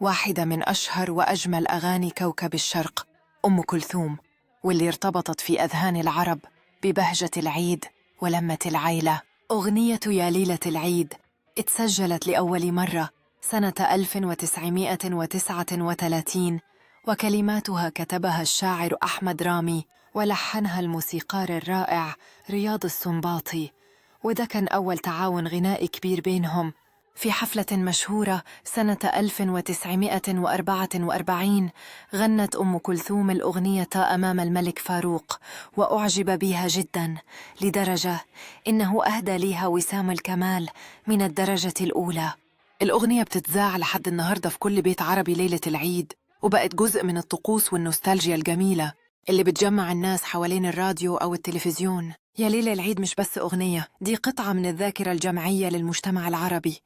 واحدة من أشهر وأجمل أغاني كوكب الشرق، أم كلثوم، واللي ارتبطت في أذهان العرب ببهجة العيد ولمة العيلة. أغنية يا ليلة العيد اتسجلت لأول مرة سنة 1939، وكلماتها كتبها الشاعر أحمد رامي، ولحنها الموسيقار الرائع رياض السنباطي. وده كان أول تعاون غنائي كبير بينهم. في حفلة مشهورة سنة 1944 غنت أم كلثوم الأغنية أمام الملك فاروق، وأعجب بها جداً لدرجة إنه أهدى ليها وسام الكمال من الدرجة الأولى. الأغنية بتتذاع لحد النهاردة في كل بيت عربي ليلة العيد، وبقت جزء من الطقوس والنوستالجيا الجميلة اللي بتجمع الناس حوالين الراديو أو التلفزيون. يا ليلة العيد مش بس أغنية، دي قطعة من الذاكرة الجمعية للمجتمع العربي.